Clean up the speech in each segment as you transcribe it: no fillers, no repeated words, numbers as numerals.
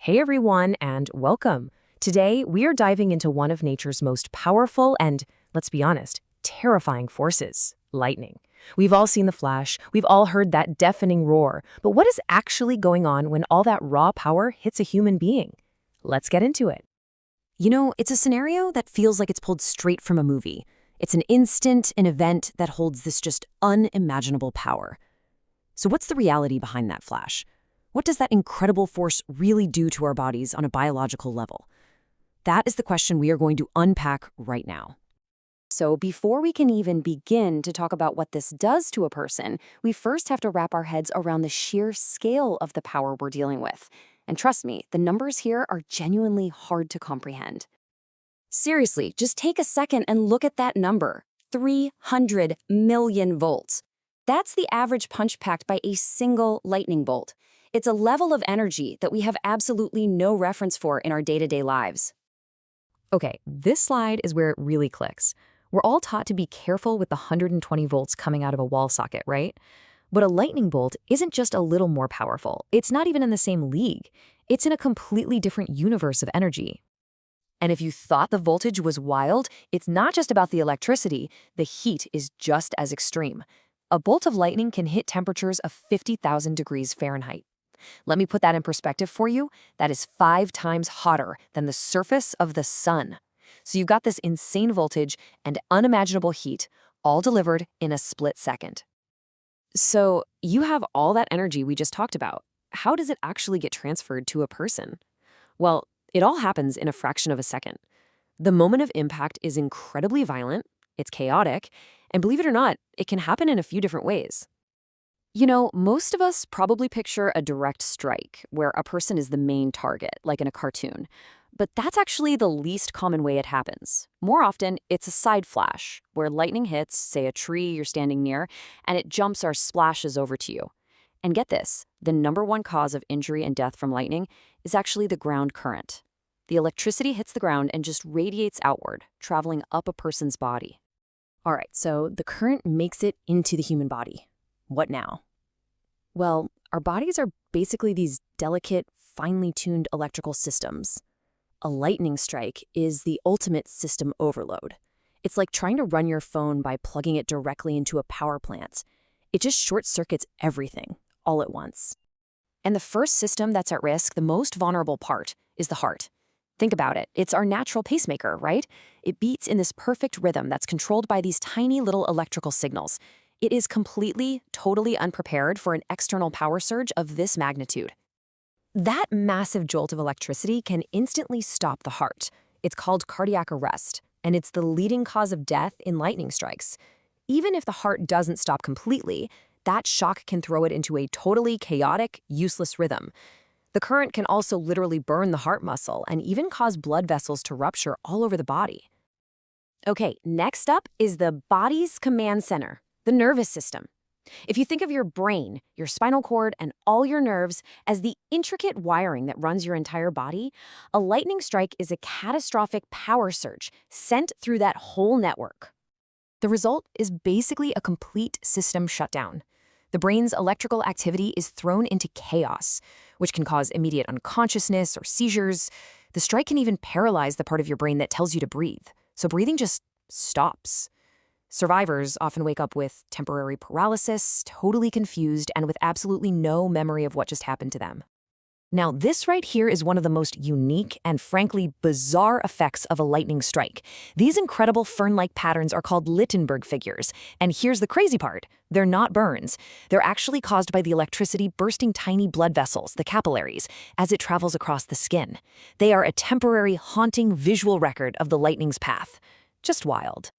Hey everyone, and welcome. Today, we are diving into one of nature's most powerful and, let's be honest, terrifying forces, lightning. We've all seen the flash, we've all heard that deafening roar, but what is actually going on when all that raw power hits a human being? Let's get into it. It's a scenario that feels like it's pulled straight from a movie. It's an event that holds this just unimaginable power. So what's the reality behind that flash? What does that incredible force really do to our bodies on a biological level? That is the question we are going to unpack right now. So before we can even begin to talk about what this does to a person, we first have to wrap our heads around the sheer scale of the power we're dealing with. And trust me, the numbers here are genuinely hard to comprehend. Seriously, just take a second and look at that number, 300 million volts. That's the average punch packed by a single lightning bolt. It's a level of energy that we have absolutely no reference for in our day-to-day lives. Okay, this slide is where it really clicks. We're all taught to be careful with the 120 volts coming out of a wall socket, right? But a lightning bolt isn't just a little more powerful. It's not even in the same league. It's in a completely different universe of energy. And if you thought the voltage was wild, it's not just about the electricity. The heat is just as extreme. A bolt of lightning can hit temperatures of 50,000 degrees Fahrenheit. Let me put that in perspective for you. That is 5 times hotter than the surface of the sun. So you've got this insane voltage and unimaginable heat, all delivered in a split second. So you have all that energy we just talked about. How does it actually get transferred to a person? Well, it all happens in a fraction of a second. The moment of impact is incredibly violent, it's chaotic, and believe it or not, it can happen in a few different ways. Most of us probably picture a direct strike, where a person is the main target, like in a cartoon. But that's actually the least common way it happens. More often, it's a side flash, where lightning hits, say a tree you're standing near, and it jumps or splashes over to you. And get this, the number one cause of injury and death from lightning is actually the ground current. The electricity hits the ground and just radiates outward, traveling up a person's body. All right, so the current makes it into the human body. What now? Well, our bodies are basically these delicate, finely tuned electrical systems. A lightning strike is the ultimate system overload. It's like trying to run your phone by plugging it directly into a power plant. It just short-circuits everything, all at once. And the first system that's at risk, the most vulnerable part, is the heart. Think about it. It's our natural pacemaker, right? It beats in this perfect rhythm that's controlled by these tiny little electrical signals. It is completely, totally unprepared for an external power surge of this magnitude. That massive jolt of electricity can instantly stop the heart. It's called cardiac arrest, and it's the leading cause of death in lightning strikes. Even if the heart doesn't stop completely, that shock can throw it into a totally chaotic, useless rhythm. The current can also literally burn the heart muscle and even cause blood vessels to rupture all over the body. Okay, next up is the body's command center, the nervous system. If you think of your brain, your spinal cord, and all your nerves as the intricate wiring that runs your entire body, a lightning strike is a catastrophic power surge sent through that whole network. The result is basically a complete system shutdown. The brain's electrical activity is thrown into chaos, which can cause immediate unconsciousness or seizures. The strike can even paralyze the part of your brain that tells you to breathe, so breathing just stops. Survivors often wake up with temporary paralysis, totally confused, and with absolutely no memory of what just happened to them. Now, this right here is one of the most unique and frankly bizarre effects of a lightning strike. These incredible fern-like patterns are called Littenberg figures. And here's the crazy part. They're not burns. They're actually caused by the electricity bursting tiny blood vessels, the capillaries, as it travels across the skin. They are a temporary, haunting visual record of the lightning's path. Just wild.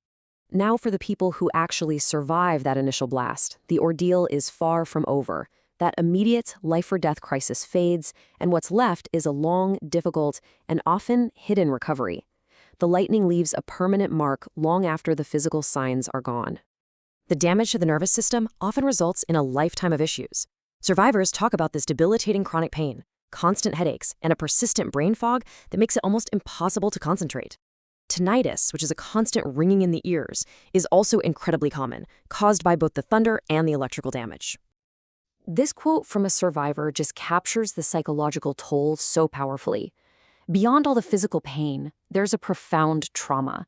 Now for the people who actually survive that initial blast, the ordeal is far from over. That immediate life-or-death crisis fades, and what's left is a long, difficult, and often hidden recovery. The lightning leaves a permanent mark long after the physical signs are gone. The damage to the nervous system often results in a lifetime of issues. Survivors talk about this debilitating chronic pain, constant headaches, and a persistent brain fog that makes it almost impossible to concentrate. Tinnitus, which is a constant ringing in the ears, is also incredibly common, caused by both the thunder and the electrical damage. This quote from a survivor just captures the psychological toll so powerfully. Beyond all the physical pain, there's a profound trauma.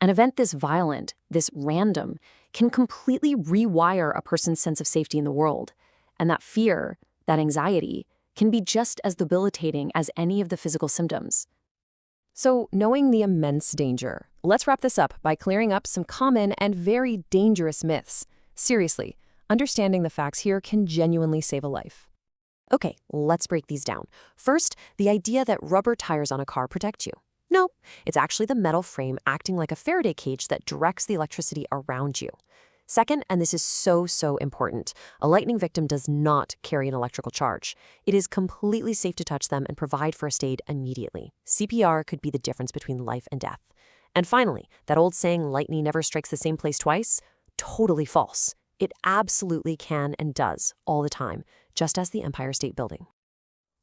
An event this violent, this random, can completely rewire a person's sense of safety in the world. And that fear, that anxiety, can be just as debilitating as any of the physical symptoms. So, knowing the immense danger, let's wrap this up by clearing up some common and very dangerous myths. Seriously, understanding the facts here can genuinely save a life. Okay, let's break these down. First, the idea that rubber tires on a car protect you. No, it's actually the metal frame acting like a Faraday cage that directs the electricity around you. Second, and this is so important, a lightning victim does not carry an electrical charge. It is completely safe to touch them and provide first aid immediately. CPR could be the difference between life and death. And finally, that old saying, lightning never strikes the same place twice, totally false. It absolutely can and does all the time, just as the Empire State Building.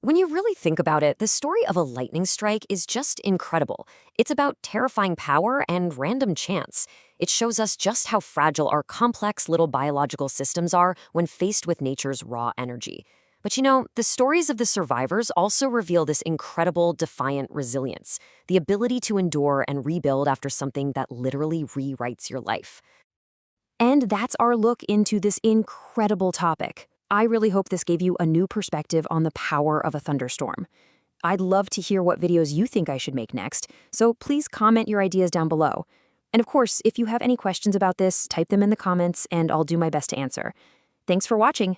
When you really think about it, the story of a lightning strike is just incredible. It's about terrifying power and random chance. It shows us just how fragile our complex little biological systems are when faced with nature's raw energy. But you know, the stories of the survivors also reveal this incredible, defiant resilience, the ability to endure and rebuild after something that literally rewrites your life. And that's our look into this incredible topic. I really hope this gave you a new perspective on the power of a thunderstorm. I'd love to hear what videos you think I should make next, so please comment your ideas down below. And of course, if you have any questions about this, type them in the comments and I'll do my best to answer. Thanks for watching.